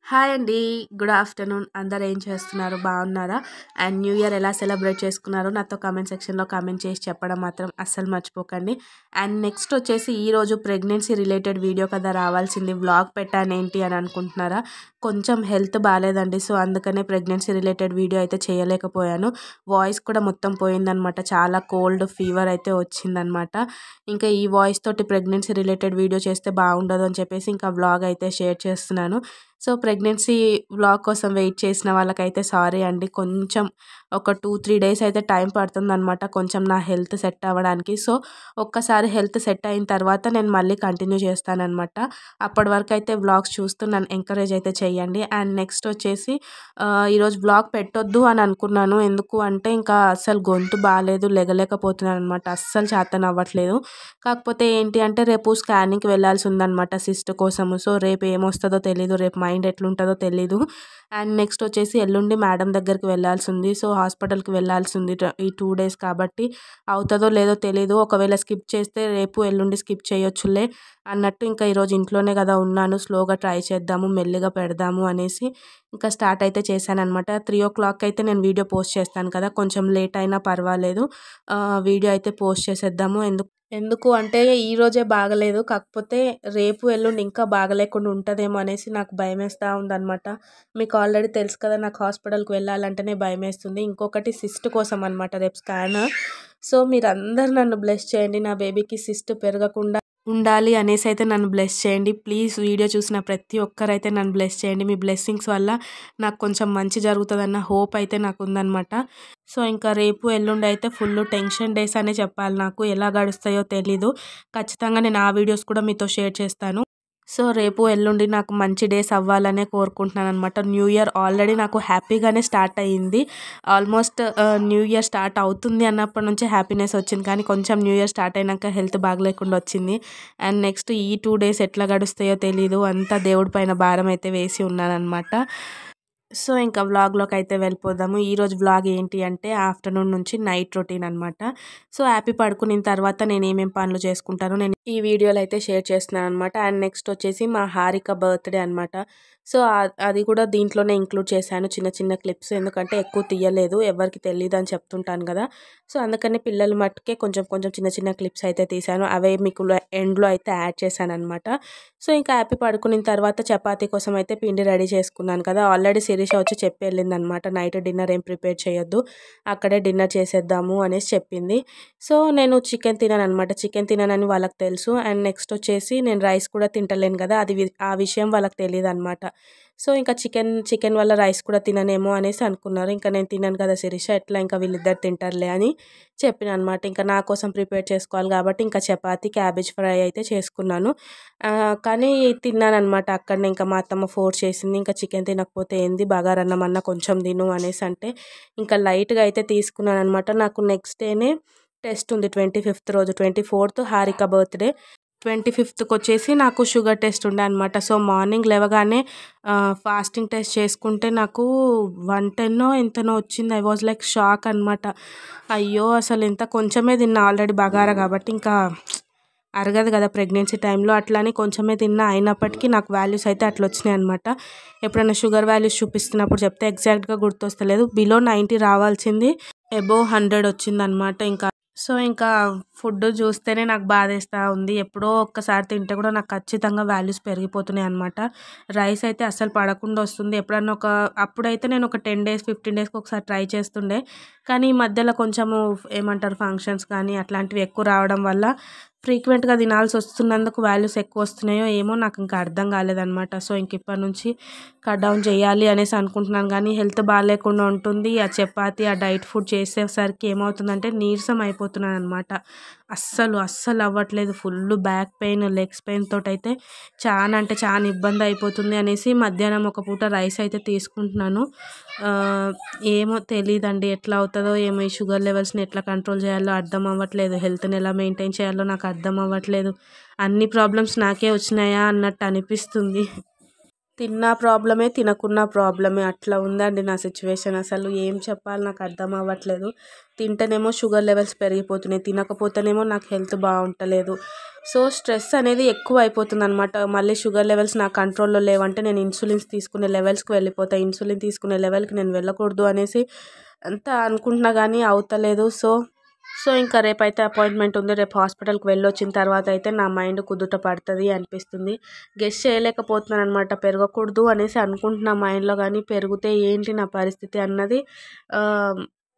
Hi అండి. Good afternoon. అందరూ ఏం చేస్తున్నారు? బాగున్నారా? అండ్ న్యూ ఇయర్ ఎలా సెలబ్రేట్ చేసుకున్నారో నాతో కామెంట్ సెక్షన్‌లో కామెంట్ చేసి చెప్పడం మాత్రం అస్సలు మర్చిపోకండి. అండ్ నెక్స్ట్ వచ్చేసి ఈరోజు ప్రెగ్నెన్సీ రిలేటెడ్ వీడియో కదా రావాల్సింది. వ్లాగ్ పెట్టానేంటి అని అనుకుంటున్నారా? కొంచెం హెల్త్ బాలేదండి. సో, అందుకనే ప్రెగ్నెన్సీ రిలేటెడ్ వీడియో అయితే చేయలేకపోయాను. వాయిస్ కూడా మొత్తం పోయిందనమాట. చాలా కోల్డ్, ఫీవర్ అయితే వచ్చిందనమాట. ఇంకా ఈ వాయిస్ తోటి ప్రెగ్నెన్సీ రిలేటెడ్ వీడియో చేస్తే బాగుండదు అని చెప్పేసి ఇంకా వ్లాగ్ అయితే షేర్ చేస్తున్నాను. సో, ప్రెగ్నెన్సీ వ్లాగ్ కోసం వెయిట్ చేసిన వాళ్ళకైతే సారీ అండి. కొంచెం ఒక 2-3 డేస్ అయితే టైం పడుతుందనమాట. కొంచెం నా హెల్త్ సెట్ అవ్వడానికి. సో, ఒక్కసారి హెల్త్ సెట్ అయిన తర్వాత నేను మళ్ళీ కంటిన్యూ చేస్తాననమాట. అప్పటి వరకు అయితే వ్లాగ్స్ చూస్తూ నన్ను ఎంకరేజ్ అయితే చేయండి. అండ్ నెక్స్ట్ వచ్చేసి ఈరోజు వ్లాగ్ పెట్టొద్దు అని అనుకున్నాను. ఎందుకు అంటే ఇంకా అస్సలు గొంతు బాలేదు, లెగలేకపోతున్నాను అనమాట. అస్సలు చేతనవ్వట్లేదు. కాకపోతే ఏంటి అంటే రేపు స్కానింగ్‌కి వెళ్ళాల్సి ఉందనమాట సిస్ట్ కోసము. సో, రేపు ఏమొస్తదో తెలీదు. రేపు మైండ్ ఎట్లుంటదో తెలీదు. అండ్ నెక్స్ట్ వచ్చేసి ఎల్లుండి మేడం దగ్గరికి వెళ్ళాల్సి ఉంది. సో, హాస్పిటల్‌కి వెళ్ళాల్సి ఉంది ఈ 2 డేస్ కాబట్టి అవుతదో లేదో తెలీదు. ఒకవేళ స్కిప్ చేస్తే రేపు, ఎల్లుండి స్కిప్ చేయొచ్చులే అన్నట్టు ఇంకా ఈరోజు ఇంట్లోనే కదా ఉన్నాను. స్లోగా ట్రై చేద్దాము, మెల్లిగా పెడదాము అనేసి ఇంకా స్టార్ట్ అయితే చేశాననమాట. 3:00 అయితే నేను వీడియో పోస్ట్ చేస్తాను కదా! కొంచెం లేట్ అయినా పర్వాలేదు. వీడియో అయితే పోస్ట్ చేసేద్దాము. ఎందుకు అంటే ఈరోజే బాగలేదు. కాకపోతే రేపు, ఎల్లుండి ఇంకా బాగలేకుండా ఉంటదేమో అనేసి నాకు భయమేస్తా ఉందనమాట. మీకు ఆల్రెడీ తెలుసు కదా! నాకు హాస్పిటల్‌కి వెళ్ళాలంటేనే భయమేస్తుంది. ఇంకొకటి సిస్ట్ కోసం అనమాట రేపు స్కాన్. సో, మీరందరూ నన్ను బ్లెస్ చేయండి. నా బేబీకి సిస్ట్ పెరగకుండా ఉండాలి అనేసి అయితే నన్ను బ్లెస్ చేయండి. ప్లీజ్ వీడియో చూసిన ప్రతి ఒక్కరైతే నన్ను బ్లెస్ చేయండి. మీ బ్లెస్సింగ్స్ వల్ల నాకు కొంచెం మంచి జరుగుతదన్న హోప్ అయితే నాకుందనమాట. సో, ఇంకా రేపు, ఎల్లుండి అయితే ఫుల్ టెన్షన్ డేస్ అనే చెప్పాలి నాకు. ఎలా గడుస్తాయో తెలీదు. ఖచ్చితంగా నేను ఆ వీడియోస్ కూడా మీతో షేర్ చేస్తాను. సో, రేపు, ఎల్లుండి నాకు మంచి డేస్ అవ్వాలనే కోరుకుంటున్నాననమాట. న్యూ ఇయర్ ఆల్రెడీ నాకు హ్యాపీగానే స్టార్ట్ అయ్యింది. ఆల్మోస్ట్ న్యూ ఇయర్ స్టార్ట్ అవుతుంది అన్నప్పటి నుంచే హ్యాపీనెస్ వచ్చింది. కానీ కొంచెం న్యూ ఇయర్ స్టార్ట్ అయినాక హెల్త్ బాగలేకుండా వచ్చింది. అండ్ నెక్స్ట్ ఈ 2 డేస్ ఎట్లా గడుస్తాయో తెలీదు. అంతా దేవుడి పైన భారం అయితే వేసి ఉన్నాననమాట. సో, ఇంకా వ్లాగ్‌లోకి అయితే వెళ్ళిపోదాము. ఈరోజు వ్లాగ్ ఏంటి అంటే ఆఫ్టర్‌నూన్ నుంచి నైట్ రొటీన్ అనమాట. సో, హ్యాపీ పడుకునిన తర్వాత నేను ఏమేం పనులు చేసుకుంటానో నేను ఈ వీడియోలో అయితే షేర్ చేస్తున్నాననమాట. అండ్ నెక్స్ట్ వచ్చేసి మా హారిక బర్త్‌డే అనమాట. సో, అది కూడా దీంట్లోనే ఇంక్లూడ్ చేశాను చిన్న చిన్న క్లిప్స్. ఎందుకంటే ఎక్కువ తీయలేదు. ఎవరికీ తెలీదని చెప్తుంటాను కదా! సో, అందుకని పిల్లల మట్టుకే కొంచెం కొంచెం చిన్న చిన్న క్లిప్స్ అయితే తీశాను. అవే మీకు ఎండ్‌లో అయితే యాడ్ చేశాననమాట. సో, ఇంకా హ్యాపీ పడుకునిన తర్వాత చపాతీ కోసం అయితే పిండి రెడీ చేసుకున్నాను కదా! ఆల్రెడీ శిరీష వచ్చి చెప్పి వెళ్ళిందనమాట. నైట్ డిన్నర్ ఏం ప్రిపేర్ చేయొద్దు. అక్కడే డిన్నర్ చేసేద్దాము అనేసి చెప్పింది. సో, నేను చికెన్ తినననమాట. చికెన్ తిననని వాళ్ళకి తెలుసు. అండ్ నెక్స్ట్ వచ్చేసి నేను రైస్ కూడా తింటలేను కదా! ఆ విషయం వాళ్ళకి తెలీదనమాట. సో, ఇంకా చికెన్ వల్ల రైస్ కూడా తిననేమో అనేసి అనుకున్నారు. ఇంకా నేను తినను కదా శిరీష, ఎట్లా ఇంకా వీళ్ళిద్దరు తింటారులే అని చెప్పిననమాట. ఇంకా నా కోసం ప్రిపేర్ చేసుకోవాలి కాబట్టి ఇంకా చపాతీ, క్యాబేజ్ ఫ్రై అయితే చేసుకున్నాను. కానీ తిన్నాననమాట అక్కడనే. ఇంకా మా అత్తమ్మ ఫోర్స్ చేసింది. ఇంకా చికెన్ తినకపోతే ఏంది, బగారన్నం అన్నా కొంచెం తిను అనేసి అంటే ఇంకా లైట్‌గా అయితే తీసుకున్నాననమాట. నాకు నెక్స్ట్ డేనే టెస్ట్ ఉంది 25th రోజు. 24th Harika birthday. 25థ్‌కొచ్చేసి నాకు షుగర్ టెస్ట్ ఉండే అనమాట. సో, మార్నింగ్ లేవగానే ఫాస్టింగ్ టెస్ట్ చేసుకుంటే నాకు 110 ఎంతనో వచ్చింది. ఐ వాజ్ లైక్ షాక్ అనమాట. అయ్యో! అసలు ఇంత కొంచెమే తిన్నా ఆల్రెడీ బగారా కాబట్టి ఇంకా అరగదు కదా ప్రెగ్నెన్సీ టైంలో. అట్లా అని కొంచెమే తిన్నా. అయినప్పటికీ నాకు వాల్యూస్ అయితే అట్లా వచ్చినాయి అనమాట. ఎప్పుడైనా షుగర్ వాల్యూస్ చూపిస్తున్నప్పుడు చెప్తే ఎగ్జాక్ట్‌గా గుర్తొస్తలేదు. బిలో 90 రావాల్సింది అబోవ్ 100 వచ్చిందనమాట. ఇంకా ఫుడ్ చూస్తేనే నాకు బాధేస్తా ఉంది. ఎప్పుడో ఒక్కసారి తింటే కూడా నాకు ఖచ్చితంగా వాల్యూస్ పెరిగిపోతున్నాయి అనమాట. రైస్ అయితే అస్సలు పడకుండా వస్తుంది. ఎప్పుడన్నా అప్పుడైతే నేను ఒక 10 డేస్, 15 డేస్‌కి ఒకసారి ట్రై చేస్తుండే. కానీ ఈ మధ్యలో కొంచెము ఏమంటారు ఫంక్షన్స్ కానీ అట్లాంటివి ఎక్కువ రావడం వల్ల ఫ్రీక్వెంట్‌గా తినాల్సి వస్తున్నందుకు వాల్యూస్ ఎక్కువ వస్తున్నాయో ఏమో నాకు ఇంకా అర్థం కాలేదనమాట. సో, ఇప్పటి నుంచి కట్ డౌన్ చేయాలి అనేసి అనుకుంటున్నాను. కానీ హెల్త్ బాగాలేకుండా ఉంటుంది. ఆ చపాతీ, ఆ డైట్ ఫుడ్ చేసేసరికి ఏమవుతుందంటే నీరసం అయిపోతున్నాననమాట. అస్సలు అవ్వట్లేదు. Full back pain, legs pain తోటైతే చాలా అంటే చాలా ఇబ్బంది అయిపోతుంది అనేసి మధ్యాహ్నం ఒక పూట రైస్ అయితే తీసుకుంటున్నాను. ఏమో తెలీదండి ఎట్లా అవుతుందో ఏమో. ఈ షుగర్ లెవెల్స్‌ని ఎట్లా కంట్రోల్ చేయాలో అర్థం అవ్వట్లేదు. హెల్త్‌ని ఎలా మెయింటైన్ చేయాలో నాకు అర్థం అవ్వట్లేదు. అన్ని ప్రాబ్లమ్స్ నాకే వచ్చినాయా అన్నట్టు అనిపిస్తుంది. తిన్నా ప్రాబ్లమే, తినకున్నా ప్రాబ్లమే. అట్లా ఉందండి నా సిచ్యువేషన్. అసలు ఏం చెప్పాలో నాకు అర్థం అవ్వట్లేదు. తింటేనేమో షుగర్ లెవెల్స్ పెరిగిపోతున్నాయి, తినకపోతేనేమో నాకు హెల్త్ బాగుంటలేదు. సో స్ట్రెస్ అనేది ఎక్కువ అయిపోతుందనమాట. మళ్ళీ షుగర్ లెవెల్స్ నా కంట్రోల్లో లేవంటే నేను ఇన్సులిన్స్ తీసుకునే లెవెల్స్కి వెళ్ళిపోతా. ఇన్సులిన్ తీసుకునే లెవెల్కి నేను వెళ్ళకూడదు అనేసి అంతా అనుకుంటున్నా కానీ అవుతలేదు. సో ఇంకా రేపైతే అపాయింట్మెంట్ ఉంది. రేపు హాస్పిటల్కి వెళ్ళొచ్చిన తర్వాత అయితే నా మైండ్ కుదుట పడుతుంది అనిపిస్తుంది. గెస్ చేయలేకపోతున్నాను అనమాట. పెరగకూడదు అనేసి అనుకుంటున్నా మైండ్లో, కానీ పెరిగితే ఏంటి నా పరిస్థితి అన్నది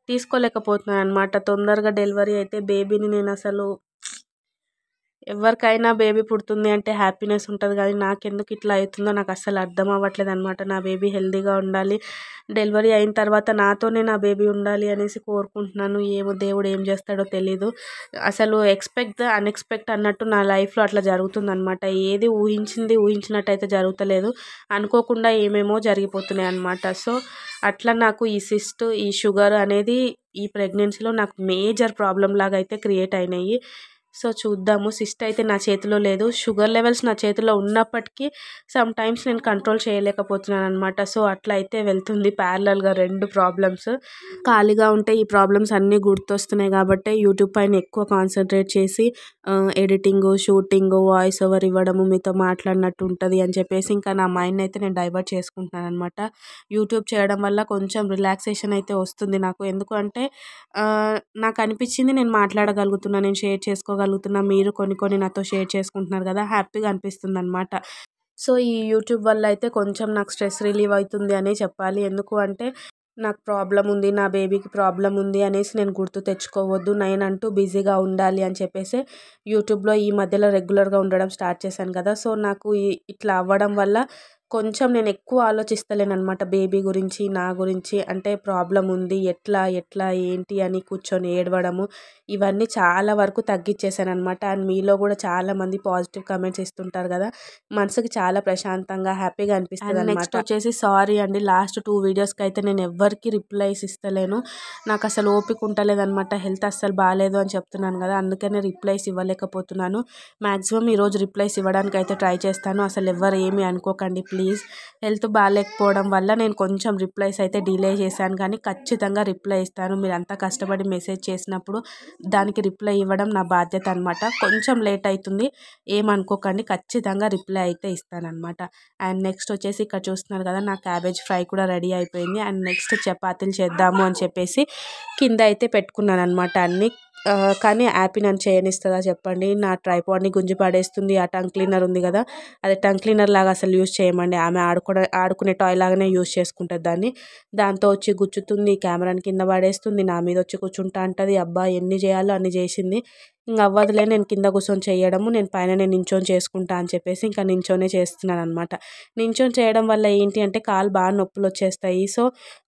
తీసుకోలేకపోతున్నాను అనమాట. తొందరగా డెలివరీ అయితే బేబీని నేను అసలు, ఎవరికైనా బేబీ పుడుతుంది అంటే హ్యాపీనెస్ ఉంటుంది, కానీ నాకెందుకు ఇట్లా అవుతుందో నాకు అస్సలు అర్థం అవ్వట్లేదు అనమాట. నా బేబీ హెల్తీగా ఉండాలి, డెలివరీ అయిన తర్వాత నాతోనే నా బేబీ ఉండాలి అనేసి కోరుకుంటున్నాను. ఏమో దేవుడు ఏం చేస్తాడో తెలీదు. అసలు ఎక్స్పెక్ట్ ద అన్ఎక్స్పెక్ట్ అన్నట్టు నా లైఫ్లో అట్లా జరుగుతుందనమాట. ఏది ఊహించినట్టు అయితే జరుగుతలేదు, అనుకోకుండా ఏమేమో జరిగిపోతున్నాయి అనమాట. సో అట్లా నాకు ఈ సిస్ట్, ఈ షుగర్ అనేది ఈ ప్రెగ్నెన్సీలో నాకు మేజర్ ప్రాబ్లం లాగా అయితే క్రియేట్ అయినాయి. సో చూద్దాము. సిస్ట్ అయితే నా చేతిలో లేదు, షుగర్ లెవెల్స్ నా చేతిలో ఉన్నప్పటికీ సమ్ టైమ్స్ నేను కంట్రోల్ చేయలేకపోతున్నాను అనమాట. సో అట్లా అయితే వెళ్తుంది ప్యారలల్గా రెండు ప్రాబ్లమ్స్. ఖాళీగా ఉంటే ఈ ప్రాబ్లమ్స్ అన్నీ గుర్తొస్తున్నాయి కాబట్టి యూట్యూబ్ పైన ఎక్కువ కాన్సన్ట్రేట్ చేసి ఎడిటింగ్, షూటింగ్, వాయిస్ ఓవర్ ఇవ్వడము, మీతో మాట్లాడినట్టు ఉంటుంది అని చెప్పేసి ఇంకా నా మైండ్ అయితే నేను డైవర్ట్ చేసుకుంటున్నాను అనమాట. యూట్యూబ్ చేయడం వల్ల కొంచెం రిలాక్సేషన్ అయితే వస్తుంది నాకు. ఎందుకంటే నాకు అనిపించింది నేను మాట్లాడగలుగుతున్నా, నేను షేర్ చేసుకోగలుగుతున్నా, మీరు కొన్ని నాతో షేర్ చేసుకుంటున్నారు కదా, హ్యాపీగా అనిపిస్తుంది అనమాట. సో ఈ యూట్యూబ్ వల్ల అయితే కొంచెం నాకు స్ట్రెస్ రిలీవ్ అవుతుంది అనే చెప్పాలి. ఎందుకు అంటే నాకు ప్రాబ్లం ఉంది, నా బేబీకి ప్రాబ్లం ఉంది అనేసి నేను గుర్తు తెచ్చుకోవద్దు, నేనంటూ బిజీగా ఉండాలి అని చెప్పేసి యూట్యూబ్లో ఈ మధ్యలో రెగ్యులర్గా ఉండడం స్టార్ట్ చేశాను కదా. సో నాకు ఇట్లా అవ్వడం వల్ల కొంచెం నేను ఎక్కువ ఆలోచిస్తలేను అనమాట బేబీ గురించి, నా గురించి. అంటే ప్రాబ్లం ఉంది, ఎట్లా ఏంటి అని కూర్చొని ఏడవడము, ఇవన్నీ చాలా వరకు తగ్గించేసాను అనమాట. అండ్ మీలో కూడా చాలామంది పాజిటివ్ కమెంట్స్ ఇస్తుంటారు కదా, మనసుకి చాలా ప్రశాంతంగా హ్యాపీగా అనిపిస్తుంది అనమాట. నెక్స్ట్ వచ్చేసి సారీ అండి, లాస్ట్ 2 వీడియోస్కి అయితే నేను ఎవరికి రిప్లైస్ ఇస్తలేను. నాకు అసలు ఓపిక ఉంటలేదనమాట. హెల్త్ అస్సలు బాగాలేదు అని చెప్తున్నాను కదా, అందుకనే రిప్లైస్ ఇవ్వలేకపోతున్నాను. మ్యాక్సిమం ఈరోజు రిప్లైస్ ఇవ్వడానికి అయితే ట్రై చేస్తాను. అసలు ఎవరు ఏమీ అనుకోకండి ప్లీజ్. హెల్త్ బాగాలేకపోవడం వల్ల నేను కొంచెం రిప్లైస్ అయితే డిలే చేశాను, కానీ ఖచ్చితంగా రిప్లై ఇస్తాను. మీరు అంతా కష్టపడి మెసేజ్ చేసినప్పుడు దానికి రిప్లై ఇవ్వడం నా బాధ్యత అనమాట. కొంచెం లేట్ అవుతుంది, ఏమనుకోకండి, ఖచ్చితంగా రిప్లై అయితే ఇస్తానన్నమాట. అండ్ నెక్స్ట్ వచ్చేసి ఇక్కడ చూస్తున్నారు కదా, నా క్యాబేజ్ ఫ్రై కూడా రెడీ అయిపోయింది. అండ్ నెక్స్ట్ చపాతీలు చేద్దాము అని చెప్పేసి కింద అయితే పెట్టుకున్నాను అనమాట అన్నీ. కానీ యాపీ నన్ను చేయనిస్తుందా చెప్పండి. నా ట్రైపాడ్ని గుంజి పడేస్తుంది. ఆ టంగ్ క్లీనర్ ఉంది కదా, అది టంగ్ క్లీనర్ లాగా అసలు యూజ్ చేయమండి. ఆమె ఆడుకునే టాయ్ లాగానే యూజ్ చేసుకుంటుంది దాన్ని. దాంతో వచ్చి గుచ్చుతుంది, కెమెరాని కింద పడేస్తుంది, నా మీద వచ్చి కూర్చుంటా అంటది. అబ్బా ఎన్ని చేయాలో అన్ని చేసింది. ఇంక అవ్వదులే, నేను కింద కూర్చొని చేయడము, నేను పైన నించొని చేసుకుంటా అని చెప్పేసి ఇంకా నించొనే చేస్తున్నాను అనమాట. నించొని చేయడం వల్ల ఏంటి అంటే కాలు బాగా నొప్పులు వచ్చేస్తాయి. సో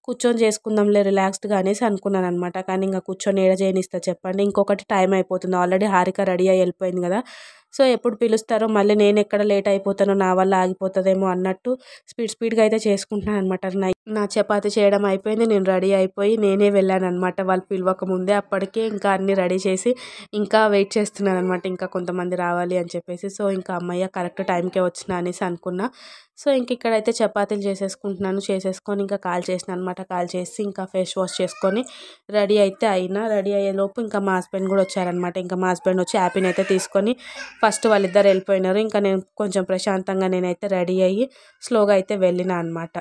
కూర్చొని చేసుకుందాంలే రిలాక్స్డ్గా అనేసి అనుకున్నాను అనమాట. కానీ ఇంకా కూర్చొని ఏడ చేయనిస్తా చెప్పండి. ఇంకొకటి టైం అయిపోతుంది, ఆల్రెడీ హారిక రెడీ అయ్యి వెళ్ళిపోయింది కదా. సో ఎప్పుడు పిలుస్తారో మళ్ళీ నేను ఎక్కడ లేట్ అయిపోతానో, నా వల్ల ఆగిపోతుందేమో అన్నట్టు స్పీడ్గా అయితే చేసుకుంటున్నాను అనమాట. నా చపాతీ చేయడం అయిపోయింది, నేను రెడీ అయిపోయి నేనే వెళ్ళాను అనమాట వాళ్ళు పిలవక ముందే. అప్పటికే ఇంకా అన్నీ రెడీ చేసి ఇంకా వెయిట్ చేస్తున్నాను అనమాట, ఇంకా కొంతమంది రావాలి అని చెప్పేసి. సో ఇంకా అమ్మయ్య కరెక్ట్ టైంకే వచ్చిన అనేసి అనుకున్నా. సో ఇంక ఇక్కడైతే చపాతీలు చేసేసుకుంటున్నాను. చేసేసుకొని ఇంకా కాల్ చేసిన అనమాట. కాల్ చేసి ఇంకా ఫేస్ వాష్ చేసుకొని రెడీ అయితే అయినా. రెడీ అయ్యేలోపు ఇంకా మా హస్బెండ్ కూడా వచ్చారనమాట. ఇంకా మా హస్బెండ్ వచ్చి యాపీని అయితే తీసుకొని ఫస్ట్ వాళ్ళిద్దరు వెళ్ళిపోయినారు. ఇంకా నేను కొంచెం ప్రశాంతంగా నేనైతే రెడీ అయ్యి స్లోగా అయితే వెళ్ళిన అనమాట.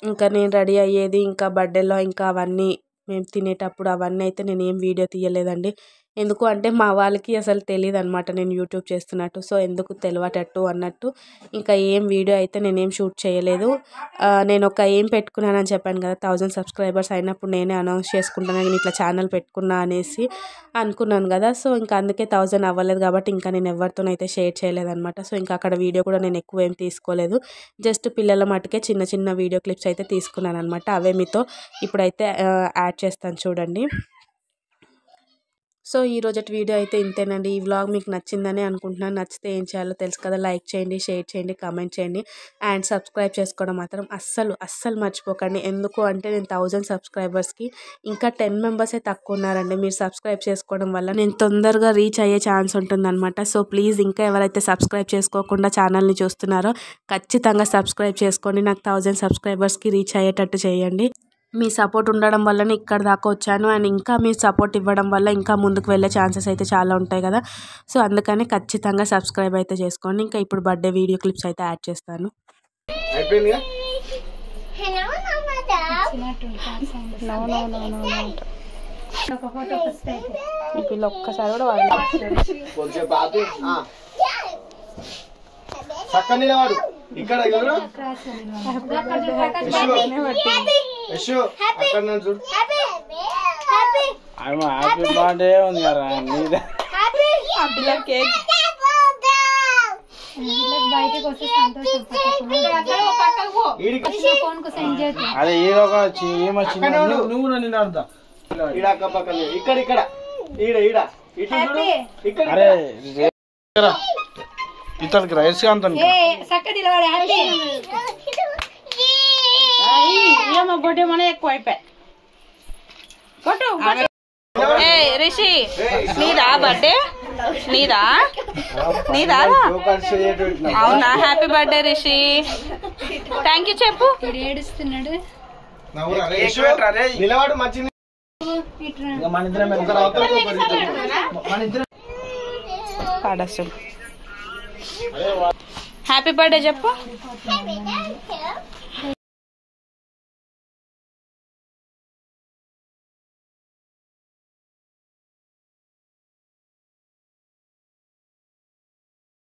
ఇంకా నేను రెడీ అయ్యేది ఇంకా బర్త్డేలో ఇంకా అవన్నీ మేము తినేటప్పుడు అవన్నీ అయితే నేను ఏం వీడియో తీయలేదండి. ఎందుకు అంటే మా వాళ్ళకి అసలు తెలియదు అనమాట నేను యూట్యూబ్ చేస్తున్నట్టు. సో ఎందుకు తెలియటట్టు అన్నట్టు ఇంకా ఏం వీడియో అయితే నేనేం షూట్ చేయలేదు. నేను ఒక ఏం పెట్టుకున్నానని చెప్పాను కదా, 1000 సబ్స్క్రైబర్స్ అయినప్పుడు నేనే అనౌన్స్ చేసుకుంటాను, నేను ఇట్లా ఛానల్ పెట్టుకున్నా అనేసి అనుకున్నాను కదా. సో ఇంకా అందుకే 1000 అవ్వలేదు కాబట్టి ఇంకా నేను ఎవరితోనైతే షేర్ చేయలేదన్నమాట. సో ఇంకా అక్కడ వీడియో కూడా నేను ఎక్కువ ఏం తీసుకోలేదు, జస్ట్ పిల్లల మటుకే చిన్న వీడియో క్లిప్స్ అయితే తీసుకున్నాను అనమాట. అవే మీతో ఇప్పుడైతే యాడ్ చేస్తాను చూడండి. సో ఈ రోజటి వీడియో అయితే ఇంతేనండి. ఈ వ్లాగ్ మీకు నచ్చిందని అనుకుంటున్నాను. నచ్చితే ఏం చేయాలో తెలుసు కదా, లైక్ చేయండి, షేర్ చేయండి, కామెంట్ చేయండి అండ్ సబ్స్క్రైబ్ చేసుకోవడం మాత్రం అస్సలు మర్చిపోకండి. ఎందుకు అంటే నేను 1000 సబ్స్క్రైబర్స్కి ఇంకా 10 మెంబర్సే తక్కువ ఉన్నారండి. మీరు సబ్స్క్రైబ్ చేసుకోవడం వల్ల నేను తొందరగా రీచ్ అయ్యే ఛాన్స్ ఉంటుందన్నమాట. సో ప్లీజ్ ఇంకా ఎవరైతే సబ్స్క్రైబ్ చేసుకోకుండా ఛానల్ని చూస్తున్నారో ఖచ్చితంగా సబ్స్క్రైబ్ చేసుకోండి. నాకు 1000 సబ్స్క్రైబర్స్కి రీచ్ అయ్యేటట్టు చేయండి. మీ సపోర్ట్ ఉండడం వల్లనే ఇక్కడ దాకా వచ్చాను అండ్ ఇంకా మీ సపోర్ట్ ఇవ్వడం వల్ల ఇంకా ముందుకు వెళ్ళే ఛాన్సెస్ అయితే చాలా ఉంటాయి కదా. సో అందుకని ఖచ్చితంగా సబ్స్క్రైబ్ అయితే చేసుకోండి. ఇంకా ఇప్పుడు బర్త్డే వీడియో క్లిప్స్ అయితే యాడ్ చేస్తాను. ఒక్కసారి కూడా వాడు ఇక్కడ హ్యాపీ బర్త్డే ఉంది కదా కేక్ బయటకు వస్తే సంతోషం. అదే ఏదో ఒక నువ్వు నన్ను అడుగుతా ఇక్కడ ఇక్కడ అరే ఇతనికి రైస్ అంత బొడ్డే మన ఎక్కువ అయిపోయి రిషి నీదా బర్త్డే నీదా అవునా? Happy birthday Rishi. Thank you చెప్పు. ఏడుస్తున్నాడు. నిలవాడు మంచి హ్యాపీ బర్త్డే చెప్పు.